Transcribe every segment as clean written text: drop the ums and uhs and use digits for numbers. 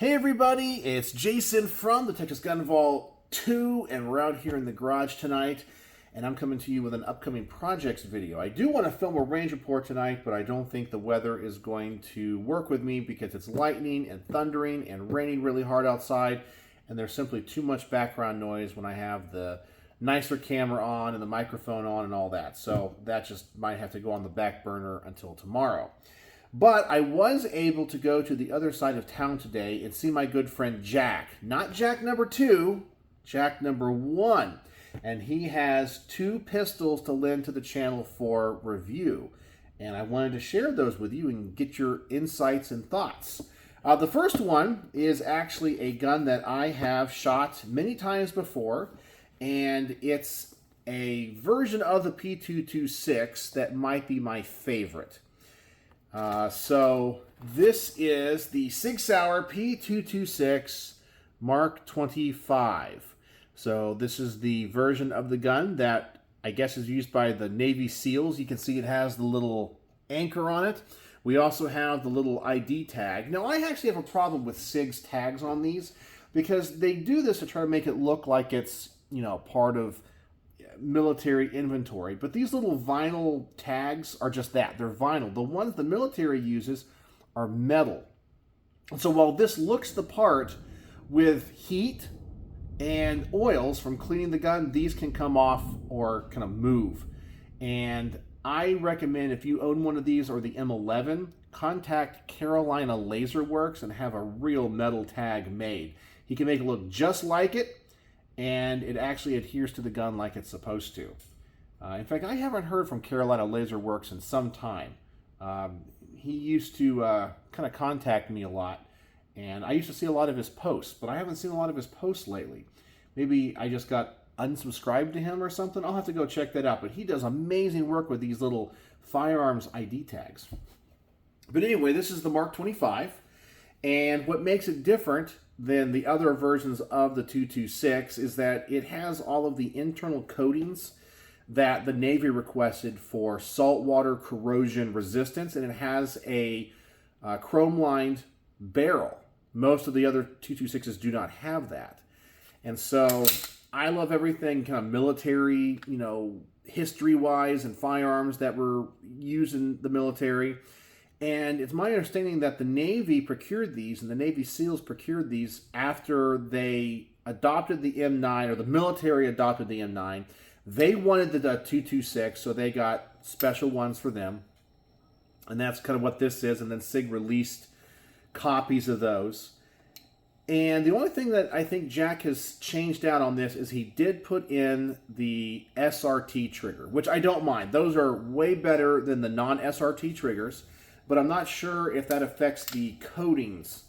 Hey everybody, it's Jason from the Texas Gun Vault 2, and we're out here in the garage tonight, and I'm coming to you with an upcoming projects video. I do want to film a range report tonight, but I don't think the weather is going to work with me because it's lightning and thundering and raining really hard outside, and there's simply too much background noise when I have the nicer camera on and the microphone on and all that. So that just might have to go on the back burner until tomorrow. But I was able to go to the other side of town today and see my good friend Jack. Not Jack number 2, Jack number 1. And he has 2 pistols to lend to the channel for review. And I wanted to share those with you and get your insights and thoughts. The first one is actually a gun that I have shot many times before. And it's a version of the P226 that might be my favorite. So this is the Sig Sauer P226 Mk25. So this is the version of the gun that I guess is used by the Navy SEALs. You can see it has the little anchor on it. We also have the little ID tag. Now I actually have a problem with SIG's tags on these because they do this to try to make it look like it's, you know, part of military inventory, but these little vinyl tags are just that. They're vinyl. The ones the military uses are metal. And so while this looks the part with heat and oils from cleaning the gun, these can come off or kind of move. And I recommend if you own one of these or the M11, contact Carolina Laser Works and have a real metal tag made. He can make it look just like it, and it actually adheres to the gun like it's supposed to. In fact, I haven't heard from Carolina Laser Works in some time. He used to kind of contact me a lot, and I used to see a lot of his posts, but I haven't seen a lot of his posts lately. Maybe I just got unsubscribed to him or something. I'll have to go check that out, but he does amazing work with these little firearms ID tags. But anyway, this is the Mk25, and what makes it different than the other versions of the 226 is that it has all of the internal coatings that the Navy requested for saltwater corrosion resistance, and it has a chrome-lined barrel. Most of the other 226s do not have that. And so I love everything kind of military, you know, history-wise and firearms that were used in the military. And it's my understanding that the Navy procured these, and the Navy SEALs procured these after they adopted the M9, or the military adopted the M9. They wanted the 226, so they got special ones for them. And that's kind of what this is. And then SIG released copies of those. And the only thing that I think Jack has changed out on this is he did put in the SRT trigger, which I don't mind. Those are way better than the non-SRT triggers. But I'm not sure if that affects the coatings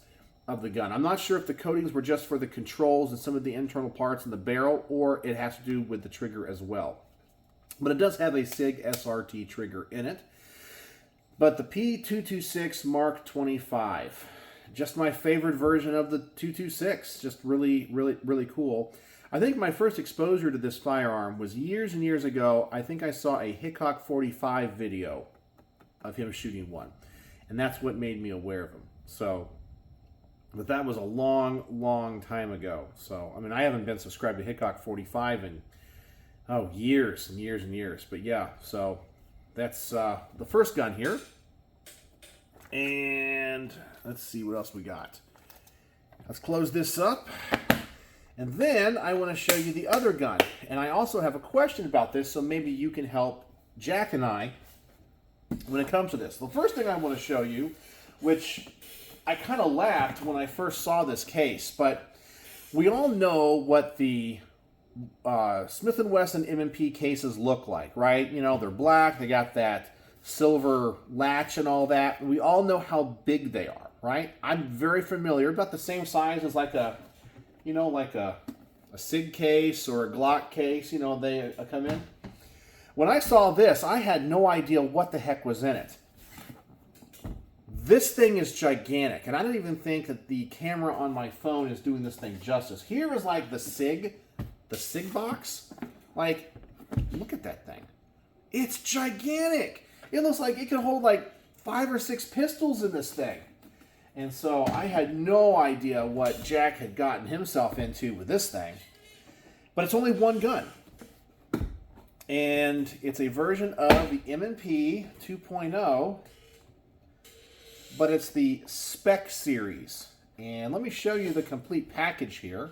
of the gun. I'm not sure if the coatings were just for the controls and some of the internal parts in the barrel, or it has to do with the trigger as well. But it does have a SIG SRT trigger in it. But the P226 Mk25, just my favorite version of the 226. Just really, really, really cool. I think my first exposure to this firearm was years and years ago. I think I saw a Hickok 45 video of him shooting one. And that's what made me aware of him. So, but that was a long, long time ago. So, I mean, I haven't been subscribed to Hickok 45 in, years and years and years. But yeah, so that's the first gun here. And let's see what else we got. Let's close this up. And then I want to show you the other gun. And I also have a question about this, so maybe you can help Jack and I when it comes to this. The first thing I want to show you, which I kind of laughed when I first saw this case, but we all know what the Smith & Wesson M&P cases look like, right? You know, they're black, they got that silver latch and all that. We all know how big they are, right? I'm very familiar, about the same size as like a, you know, like a SIG case or a Glock case, you know, they come in. When I saw this, I had no idea what the heck was in it. This thing is gigantic, and I don't even think that the camera on my phone is doing this thing justice. Here is like the SIG box. Like, look at that thing. It's gigantic. It looks like it can hold like 5 or 6 pistols in this thing. And so I had no idea what Jack had gotten himself into with this thing. But it's only one gun. And it's a version of the M&P 2.0, but it's the Spec Series. And let me show you the complete package here.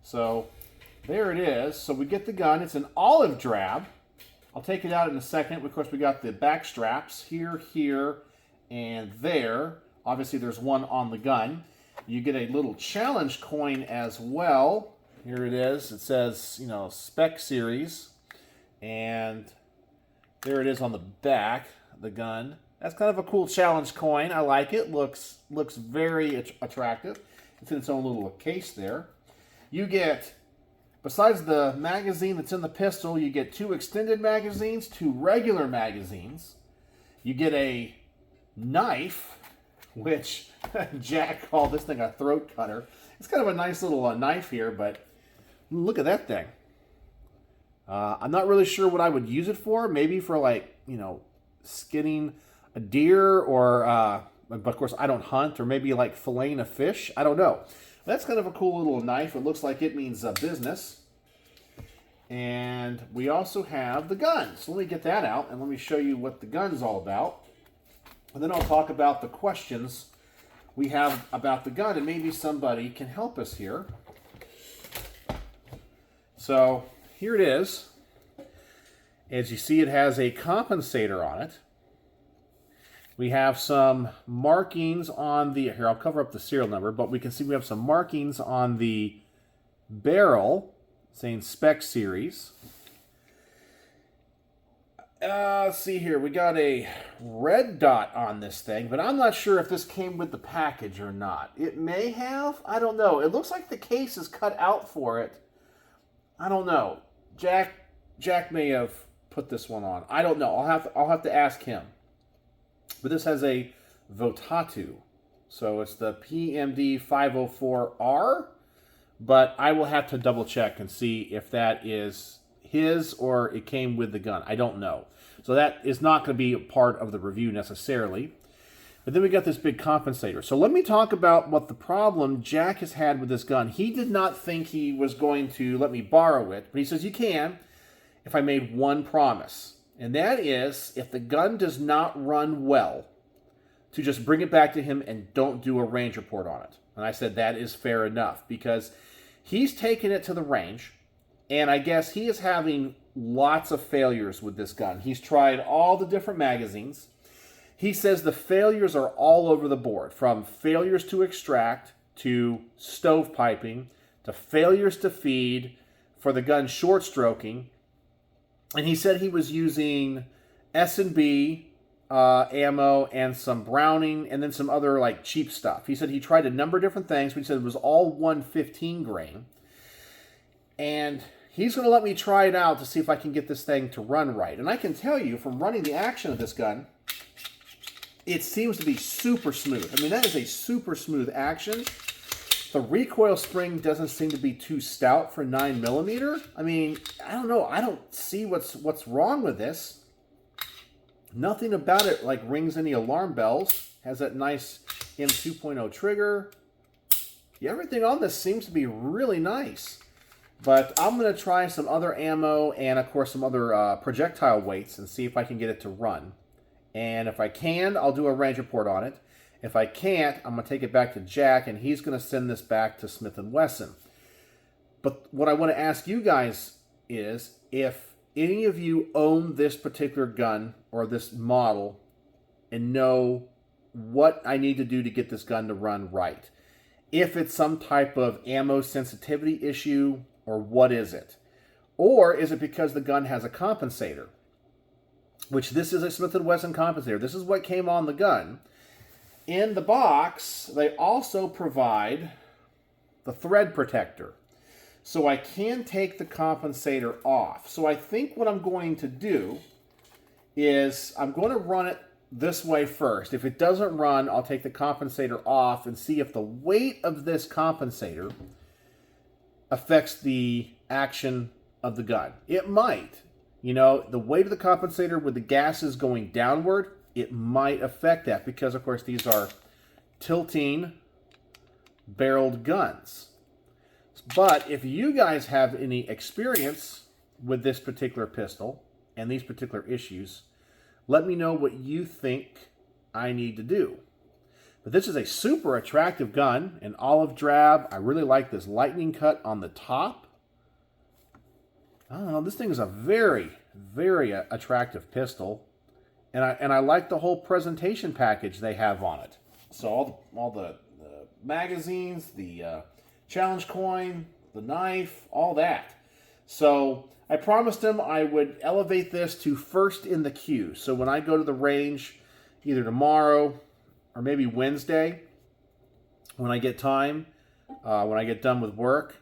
So there it is. So we get the gun. It's an olive drab. I'll take it out in a second. Of course, we got the back straps here, here, and there. Obviously, there's one on the gun. You get a little challenge coin as well. Here it is. It says, you know, Spec Series. And there it is on the back, the gun. That's kind of a cool challenge coin. I like it. Looks very attractive. It's in its own little case there. You get, besides the magazine that's in the pistol, you get 2 extended magazines, 2 regular magazines. You get a knife, which Jack called this thing a throat cutter. It's kind of a nice little knife here, but look at that thing. I'm not really sure what I would use it for. Maybe for, like, you know, skinning a deer, or, but of course I don't hunt, or maybe like filleting a fish. I don't know. That's kind of a cool little knife. It looks like it means business. And we also have the gun. So let me get that out and let me show you what the gun's all about. And then I'll talk about the questions we have about the gun, and maybe somebody can help us here. So here it is. As you see, it has a compensator on it. We have some markings on the, here, I'll cover up the serial number, but we can see we have some markings on the barrel saying Spec Series. Let's see here. We got a red dot on this thing, but I'm not sure if this came with the package or not. It may have. I don't know. It looks like the case is cut out for it. I don't know. Jack may have put this one on. I don't know. I'll have to ask him. But this has a Votatu. So it's the PMD 504R. But I will have to double check and see if that is his or it came with the gun. I don't know. So that is not going to be a part of the review necessarily. But then we got this big compensator. So let me talk about what the problem Jack has had with this gun. He did not think he was going to let me borrow it, but he says you can if I made one promise. And that is, if the gun does not run well, to just bring it back to him and don't do a range report on it. And I said that is fair enough, because he's taken it to the range, and I guess he is having lots of failures with this gun. He's tried all the different magazines. He says the failures are all over the board, from failures to extract, to stovepiping, to failures to feed, for the gun short stroking. And he said he was using S&B ammo and some Browning and then some other like cheap stuff. He said he tried a number of different things, but he said it was all 115 grain. And he's going to let me try it out to see if I can get this thing to run right. And I can tell you from running the action of this gun, it seems to be super smooth. I mean, that is a super smooth action. The recoil spring doesn't seem to be too stout for 9mm. I mean, I don't know. I don't see what's wrong with this. Nothing about it like rings any alarm bells. Has that nice M 2.0 trigger. Yeah, everything on this seems to be really nice. But I'm going to try some other ammo and, of course, some other projectile weights and see if I can get it to run. And if I can, I'll do a range report on it. If I can't, I'm going to take it back to Jack, and he's going to send this back to Smith & Wesson. But what I want to ask you guys is, if any of you own this particular gun or this model and know what I need to do to get this gun to run right. If it's some type of ammo sensitivity issue, or what is it? Or is it because the gun has a compensator? Which this is a Smith & Wesson compensator. This is what came on the gun. In the box, they also provide the thread protector. So I can take the compensator off. So I think what I'm going to do is I'm going to run it this way first. If it doesn't run, I'll take the compensator off and see if the weight of this compensator affects the action of the gun. It might. You know, the weight of the compensator with the gases going downward, it might affect that because, of course, these are tilting barreled guns. But if you guys have any experience with this particular pistol and these particular issues, let me know what you think I need to do. But this is a super attractive gun, an olive drab. I really like this lightning cut on the top. I don't know, this thing is a very, very attractive pistol. And I like the whole presentation package they have on it. So all the magazines, the challenge coin, the knife, all that. So I promised him I would elevate this to first in the queue. So when I go to the range, either tomorrow or maybe Wednesday, when I get time, when I get done with work,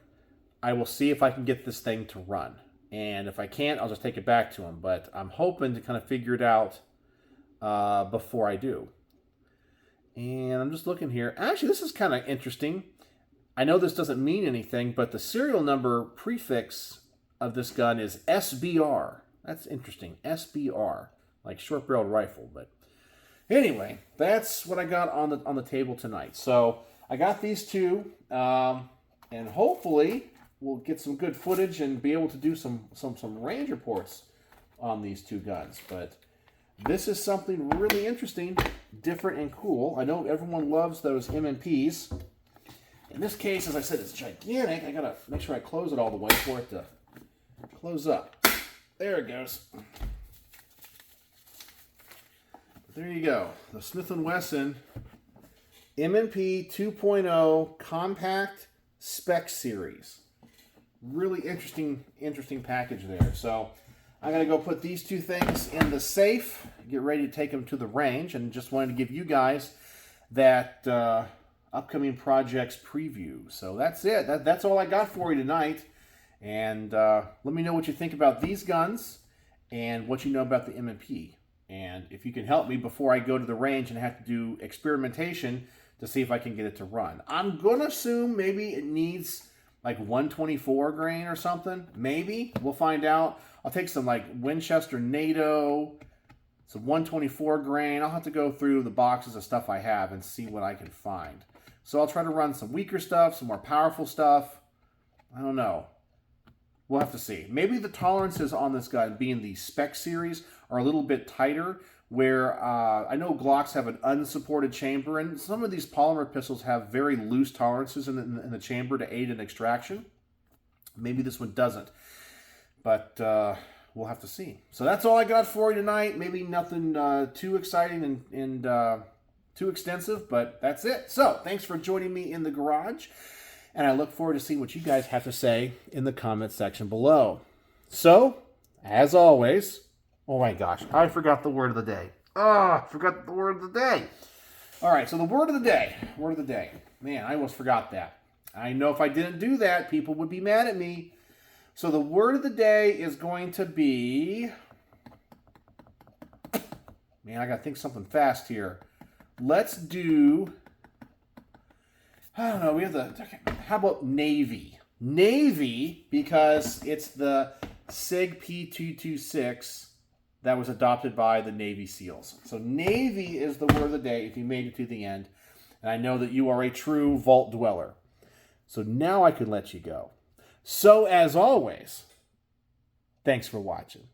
I will see if I can get this thing to run. And if I can't, I'll just take it back to him. But I'm hoping to kind of figure it out before I do. And I'm just looking here. Actually, this is kind of interesting. I know this doesn't mean anything, but the serial number prefix of this gun is SBR. That's interesting. SBR, like short-barreled rifle. But anyway, that's what I got on the table tonight. So I got these two, and hopefully we'll get some good footage and be able to do some range reports on these two guns. But this is something really interesting, different, and cool. I know everyone loves those M&Ps. In this case, as I said, it's gigantic. I gotta make sure I close it all the way for it to close up. There it goes. There you go. The Smith & Wesson M&P 2.0 Compact Spec Series. Really interesting package there. So I'm going to go put these two things in the safe, get ready to take them to the range, and just wanted to give you guys that upcoming projects preview. So that's it. That's all I got for you tonight. And let me know what you think about these guns and what you know about the M&P. And if you can help me before I go to the range and have to do experimentation to see if I can get it to run. I'm going to assume maybe it needs like 124 grain or something. Maybe. We'll find out. I'll take some like Winchester NATO, some 124 grain. I'll have to go through the boxes of stuff I have and see what I can find. So I'll try to run some weaker stuff, some more powerful stuff. I don't know. We'll have to see. Maybe the tolerances on this gun, being the Spec Series, are a little bit tighter, where I know Glocks have an unsupported chamber, and some of these polymer pistols have very loose tolerances in the chamber to aid in extraction. Maybe this one doesn't, but we'll have to see. So that's all I got for you tonight. Maybe nothing too exciting and too extensive, but that's it. So thanks for joining me in the garage, and I look forward to seeing what you guys have to say in the comments section below. So, as always, oh my gosh, I forgot the word of the day. I forgot the word of the day. All right, so the word of the day. Word of the day. Man, I almost forgot that. I know if I didn't do that, people would be mad at me. So the word of the day is going to be... Man, I got to think something fast here. Let's do... I don't know, we have the... How about Navy? Navy, because it's the Sig P226 that was adopted by the Navy SEALs. So Navy is the word of the day if you made it to the end. And I know that you are a true vault dweller. So now I can let you go. So as always, thanks for watching.